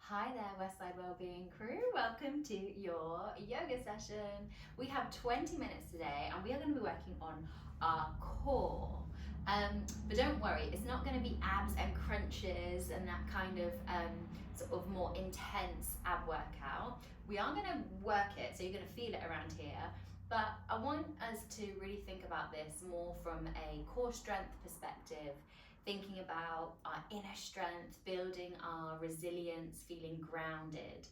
Hi there, Westside Wellbeing crew. Welcome to your yoga session. We have 20 minutes today and we are going to be working on our core. But don't worry, it's not going to be abs and crunches and that kind of sort of more intense ab workout. We are going to work it, so you're going to feel it around here. But I want us to really think about this more from a core strength perspective, thinking about our inner strength, building our resilience, feeling grounded.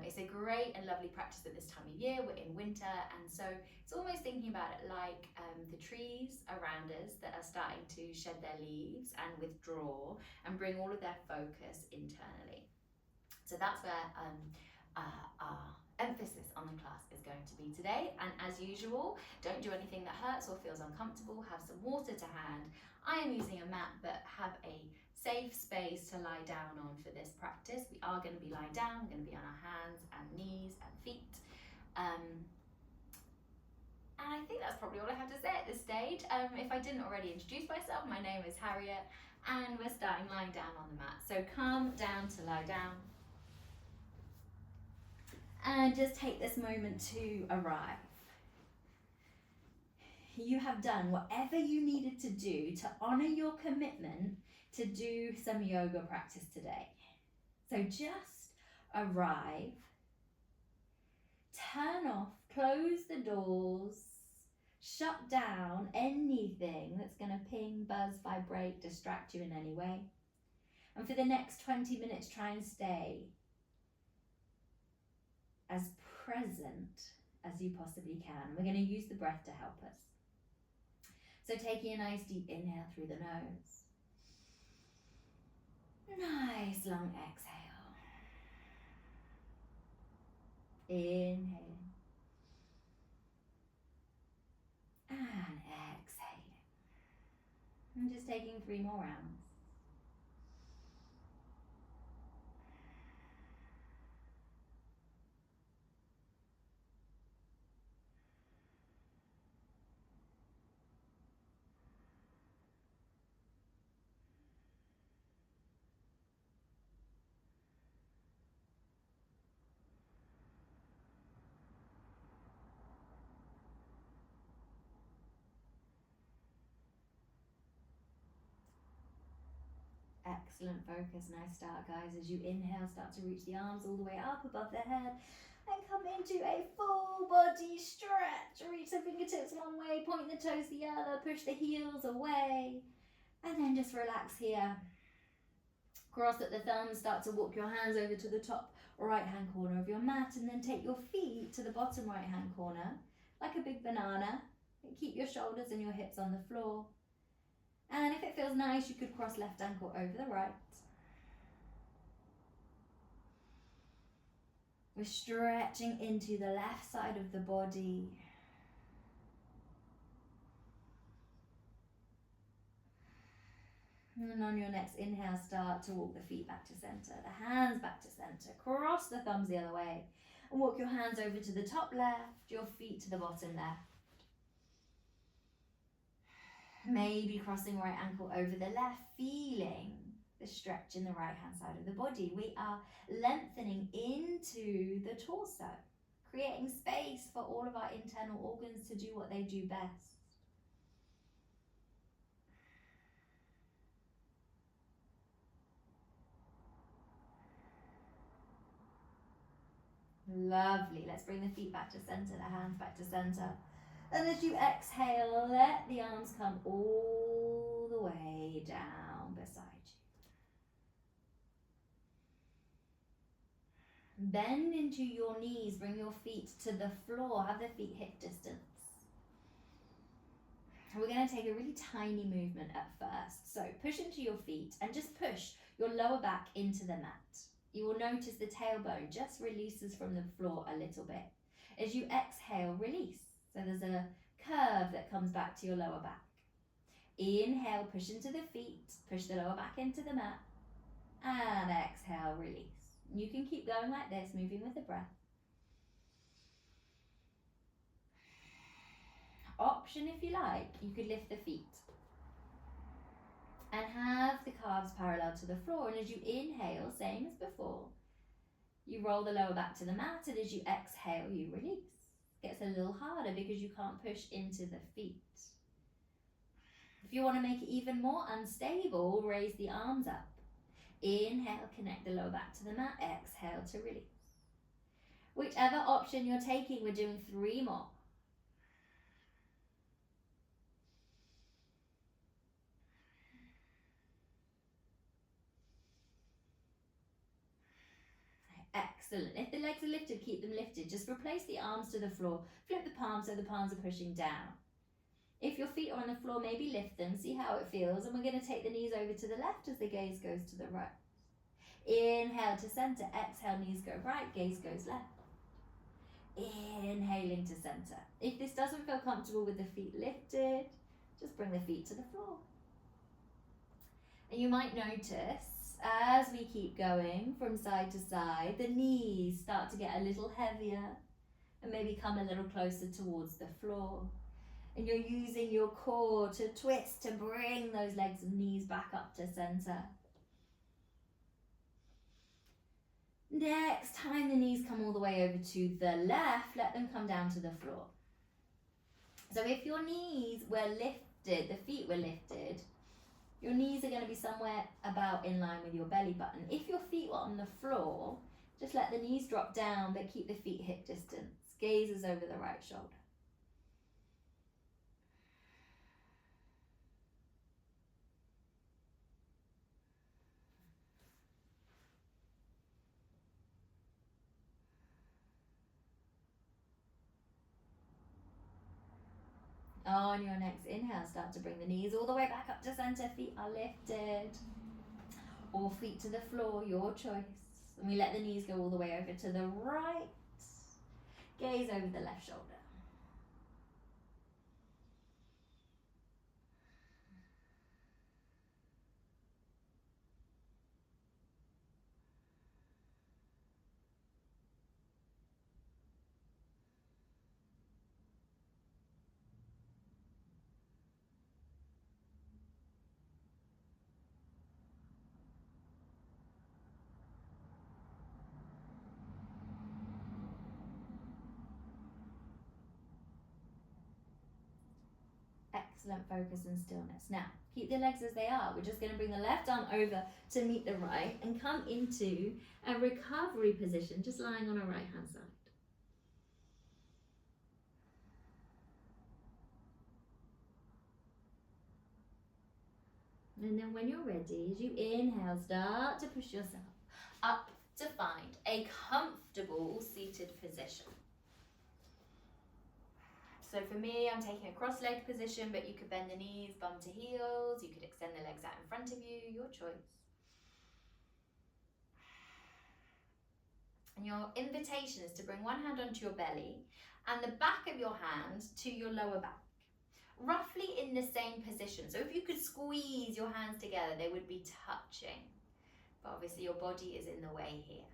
It's a great and lovely practice at this time of year. We're in winter, and so it's almost thinking about it like the trees around us that are starting to shed their leaves and withdraw and bring all of their focus internally. So that's where our emphasis on the class is going to be today. And as usual, don't do anything that hurts or feels uncomfortable. Have some water to hand. I am using a mat, but have a safe space to lie down on for this practice. We are going to be lying down. We're going to be on our hands and knees and feet. And I think that's probably all I have to say at this stage. If I didn't already introduce myself, my name is Harriette, and we're starting lying down on the mat. So come down to lie down. And just take this moment to arrive. You have done whatever you needed to do to honor your commitment to do some yoga practice today. So just arrive, turn off, close the doors, shut down anything that's going to ping, buzz, vibrate, distract you in any way. And for the next 20 minutes, try and stay as present as you possibly can. We're going to use the breath to help us. So taking a nice deep inhale through the nose. Nice long exhale. Inhale. And exhaling. And just taking 3 more rounds. Excellent focus. Nice start, guys. As you inhale, start to reach the arms all the way up above the head and come into a full body stretch. Reach the fingertips one way, point the toes the other, push the heels away, and then just relax here. Cross at the thumbs, start to walk your hands over to the top right hand corner of your mat, and then take your feet to the bottom right hand corner like a big banana. And keep your shoulders and your hips on the floor. And if it feels nice, you could cross left ankle over the right. We're stretching into the left side of the body. And on your next inhale, start to walk the feet back to center, the hands back to center. Cross the thumbs the other way and walk your hands over to the top left, your feet to the bottom left. Maybe crossing right ankle over the left, feeling the stretch in the right hand side of the body. We are lengthening into the torso, creating space for all of our internal organs to do what they do best. Lovely. Let's bring the feet back to center, the hands back to center. And as you exhale, let the arms come all the way down beside you. Bend into your knees, bring your feet to the floor, have the feet hip distance. We're going to take a really tiny movement at first. So push into your feet and just push your lower back into the mat. You will notice the tailbone just releases from the floor a little bit. As you exhale, release. So there's a curve that comes back to your lower back. Inhale, push into the feet, push the lower back into the mat, and exhale, release. You can keep going like this, moving with the breath. Option, if you like, you could lift the feet and have the calves parallel to the floor. And as you inhale, same as before, You roll the lower back to the mat, and as you exhale, you release. Gets a little harder because you can't push into the feet. If you want to make it even more unstable, raise the arms up. Inhale, connect the lower back to the mat. Exhale to release. Whichever option you're taking, we're doing 3 more. Excellent. If the legs are lifted, keep them lifted. Just replace the arms to the floor. Flip the palms so the palms are pushing down. If your feet are on the floor, maybe lift them. See how it feels. And we're going to take the knees over to the left as the gaze goes to the right. Inhale to center. Exhale, knees go right, gaze goes left. Inhaling to center. If this doesn't feel comfortable with the feet lifted, just bring the feet to the floor. And you might notice as we keep going from side to side, the knees start to get a little heavier and maybe come a little closer towards the floor. And you're using your core to twist to bring those legs and knees back up to center. Next time the knees come all the way over to the left, let them come down to the floor. So if your knees were lifted, the feet were lifted, your knees are going to be somewhere about in line with your belly button. If your feet were on the floor, just let the knees drop down, but keep the feet hip distance. Gaze is over the right shoulder. On your next inhale, start to bring the knees all the way back up to center. Feet are lifted. Or feet to the floor, your choice. And we let the knees go all the way over to the right. Gaze over the left shoulder. Excellent focus and stillness. Now, keep the legs as they are. We're just going to bring the left arm over to meet the right and come into a recovery position, just lying on our right hand side. And then when you're ready, as you inhale, start to push yourself up to find a comfortable seated position. So for me, I'm taking a cross-legged position, but you could bend the knees, bum to heels. You could extend the legs out in front of you, your choice. And your invitation is to bring one hand onto your belly and the back of your hand to your lower back, roughly in the same position. So if you could squeeze your hands together, they would be touching. But obviously your body is in the way here.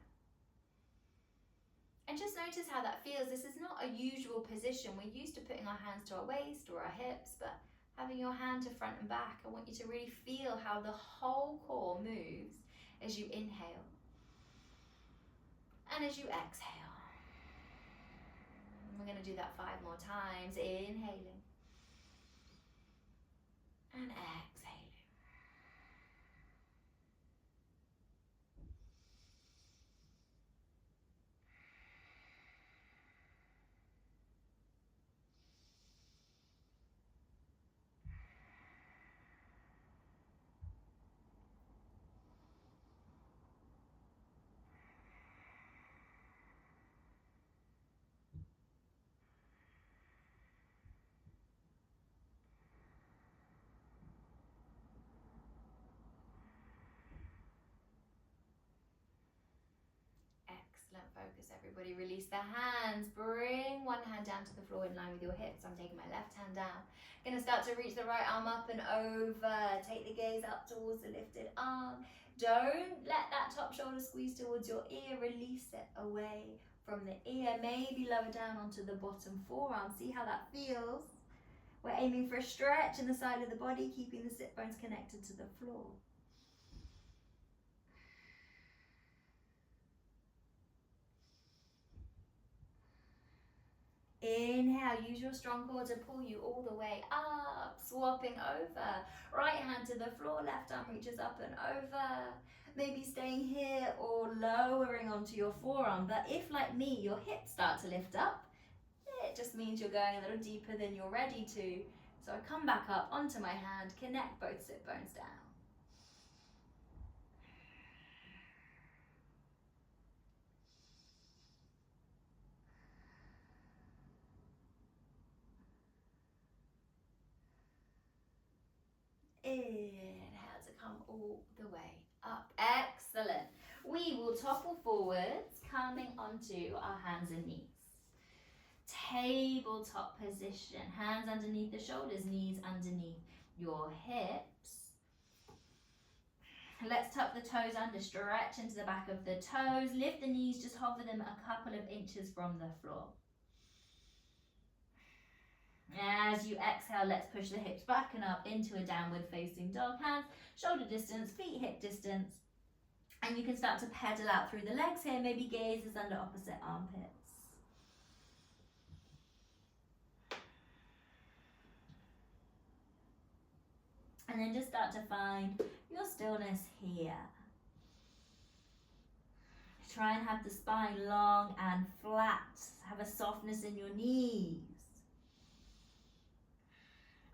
And just notice how that feels. This is not a usual position. We're used to putting our hands to our waist or our hips, but having your hand to front and back, I want you to really feel how the whole core moves as you inhale and as you exhale. And we're going to do that 5 more times. Inhaling and exhaling. Excellent focus, everybody. Release the hands. Bring one hand down to the floor in line with your hips. I'm taking my left hand down. Going to start to reach the right arm up and over. Take the gaze up towards the lifted arm. Don't let that top shoulder squeeze towards your ear. Release it away from the ear. Maybe lower down onto the bottom forearm. See how that feels. We're aiming for a stretch in the side of the body, keeping the sit bones connected to the floor. Inhale, use your strong core to pull you all the way up, swapping over. Right hand to the floor, left arm reaches up and over. Maybe staying here or lowering onto your forearm. But if, like me, your hips start to lift up, it just means you're going a little deeper than you're ready to. So I come back up onto my hand, connect both sit bones down. Inhale to come all the way up. Excellent. We will topple forwards, coming onto our hands and knees. Tabletop position. Hands underneath the shoulders, knees underneath your hips. Let's tuck the toes under, stretch into the back of the toes. Lift the knees, just hover them a couple of inches from the floor. As you exhale, let's push the hips back and up into a downward facing dog. Hands shoulder distance, feet hip distance. And you can start to pedal out through the legs here, maybe gazes under opposite armpits. And then just start to find your stillness here. Try and have the spine long and flat. Have a softness in your knees.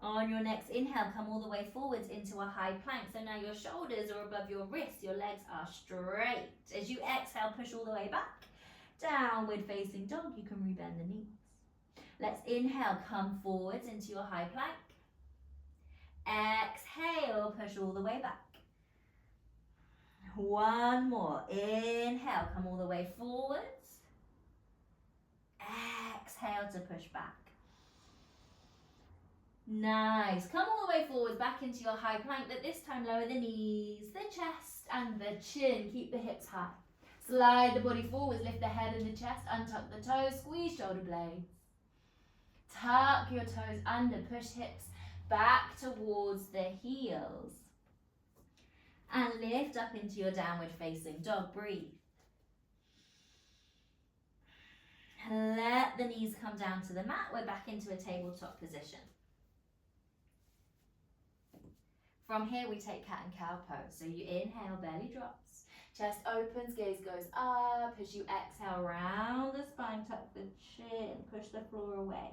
On your next inhale, come all the way forwards into a high plank. So now your shoulders are above your wrists, your legs are straight. As you exhale, push all the way back. Downward facing dog, you can rebend the knees. Let's inhale, come forwards into your high plank. Exhale, push all the way back. One more. Inhale, come all the way forwards. Exhale to push back. Nice. Come all the way forwards, back into your high plank, but this time lower the knees, the chest and the chin. Keep the hips high. Slide the body forwards, lift the head and the chest, untuck the toes, squeeze shoulder blades. Tuck your toes under, push hips back towards the heels. And lift up into your downward facing dog. Breathe. Let the knees come down to the mat. We're back into a tabletop position. From here, we take cat and cow pose. So you inhale, belly drops. Chest opens, gaze goes up. As you exhale, round the spine, tuck the chin, push the floor away.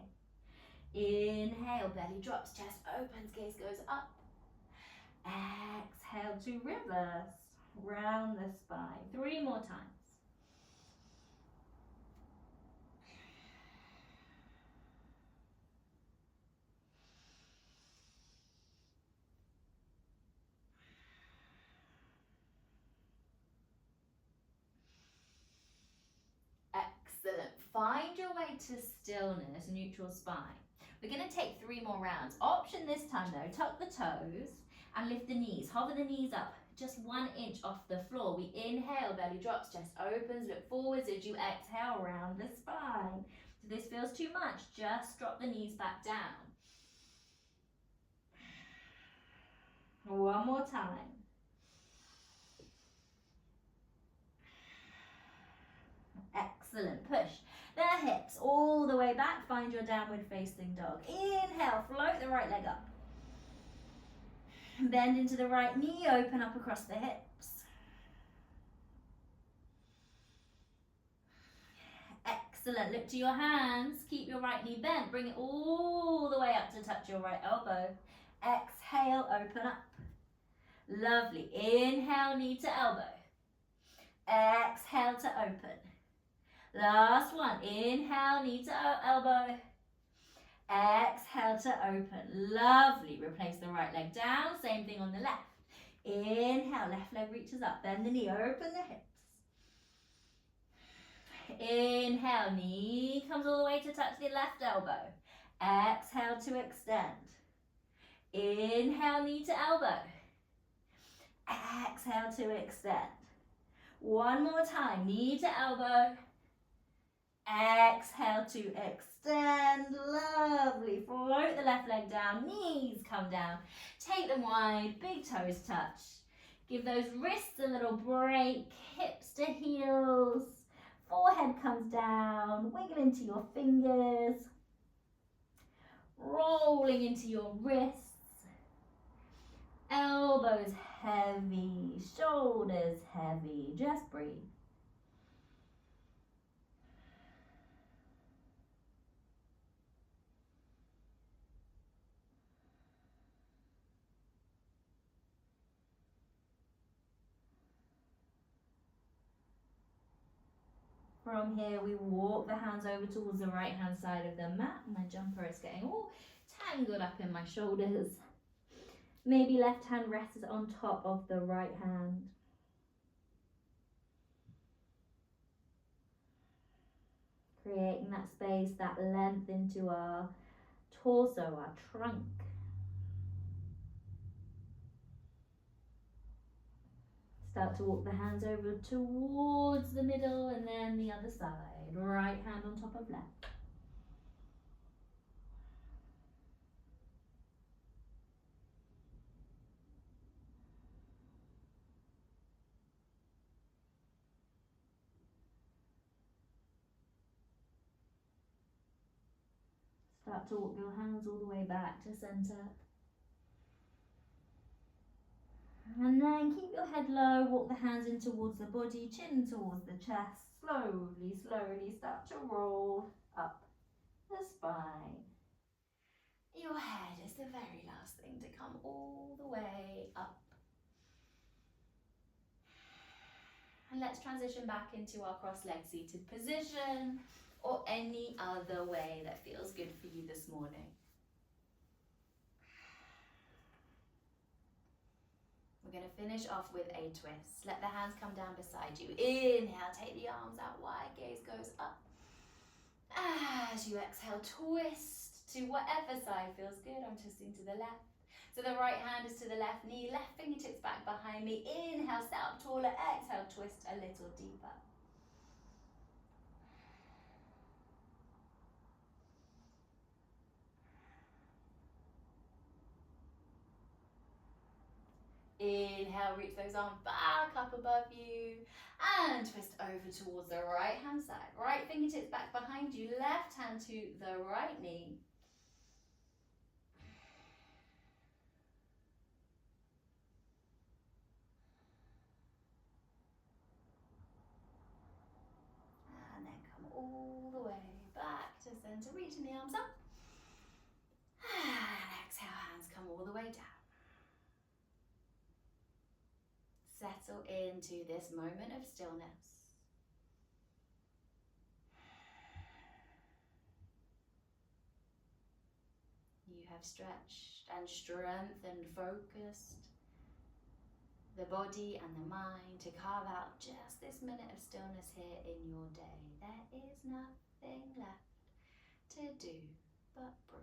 Inhale, belly drops, chest opens, gaze goes up. Exhale to reverse, round the spine. 3 more times. Excellent. Find your way to stillness, neutral spine. We're going to take 3 more rounds. Option this time though, tuck the toes and lift the knees. Hover the knees up just 1 inch off the floor. We inhale, belly drops, chest opens, look forwards. As you exhale, round the spine. If this feels too much, just drop the knees back down. 1 more time. Excellent. Push the hips all the way back. Find your downward facing dog. Inhale, float the right leg up. Bend into the right knee, open up across the hips. Excellent. Look to your hands. Keep your right knee bent. Bring it all the way up to touch your right elbow. Exhale, open up. Lovely. Inhale, knee to elbow. Exhale to open. Last one. Inhale, knee to elbow. Exhale to open. Lovely. Replace the right leg down. Same thing on the left. Inhale, left leg reaches up. Bend the knee, open the hips. Inhale, knee comes all the way to touch the left elbow. Exhale to extend. Inhale, knee to elbow. Exhale to extend. 1 more time. Knee to elbow. Exhale to extend. Lovely. Float the left leg down. Knees come down. Take them wide. Big toes touch. Give those wrists a little break. Hips to heels. Forehead comes down, wiggle into your fingers, rolling into your wrists, elbows heavy, shoulders heavy, just breathe. From here, we walk the hands over towards the right hand side of the mat. My jumper is getting all tangled up in my shoulders. Maybe left hand rests on top of the right hand. Creating that space, that length into our torso, our trunk. Start to walk the hands over towards the middle and then the other side. Right hand on top of left. Start to walk your hands all the way back to center. And then keep your head low, walk the hands in towards the body, chin towards the chest. Slowly, slowly start to roll up the spine. Your head is the very last thing to come all the way up. And let's transition back into our cross-legged seated position or any other way that feels good for you this morning. We're going to finish off with a twist. Let the hands come down beside you. Inhale, take the arms out wide, gaze goes up. As you exhale, twist to whatever side feels good. I'm twisting to the left. So the right hand is to the left knee, left fingertips back behind me. Inhale, sit up taller. Exhale, twist a little deeper. Inhale, reach those arms back up above you and twist over towards the right hand side. Right fingertips back behind you, left hand to the right knee. And then come all the way back to center, reaching the arms up. And exhale, hands come all the way down. Settle into this moment of stillness. You have stretched and strengthened, focused the body and the mind to carve out just this minute of stillness here in your day. There is nothing left to do but breathe.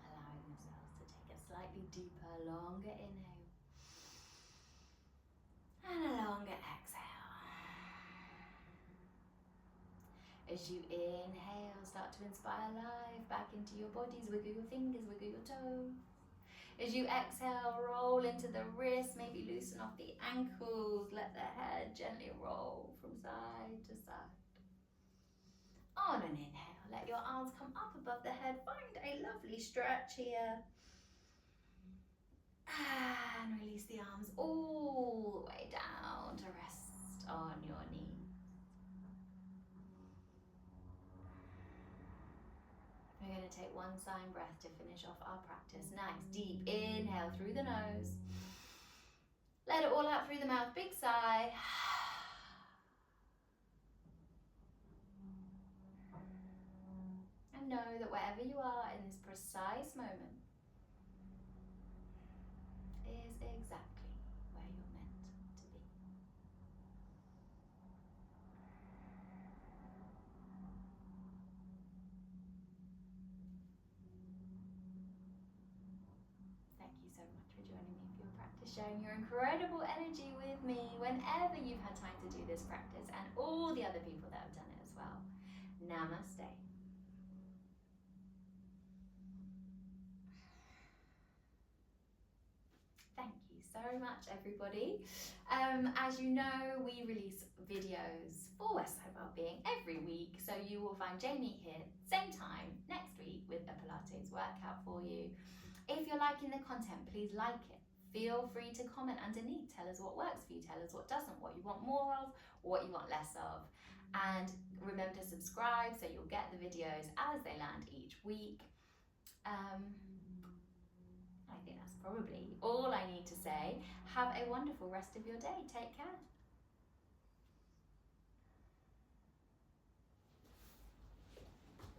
Allowing yourselves to take a slightly deeper, longer inhale and a longer exhale. As you inhale, start to inspire life back into your bodies. Wiggle your fingers, wiggle your toes. As you exhale, roll into the wrists, maybe loosen off the ankles. Let the head gently roll from side to side. On an inhale, let your arms come up above the head. Find a lovely stretch here. And release the arms all the way down to rest on your knees. We're going to take one sign breath to finish off our practice. Nice, deep inhale through the nose. Let it all out through the mouth, big sigh. And know that wherever you are in this precise moment is exactly where you're meant to be. Thank you so much for joining me for your practice, sharing your incredible energy with me whenever you've had time to do this practice, and all the other people that have done it as well. Namaste. Thank you so much, everybody. As you know, we release videos for Westside Wellbeing every week, so you will find Jamie here same time next week with a Pilates workout for you. If you're liking the content, please like it. Feel free to comment underneath. Tell us what works for you, tell us what doesn't, what you want more of, what you want less of. And remember to subscribe so you'll get the videos as they land each week. I think that's probably all I need to say. Have a wonderful rest of your day. Take care.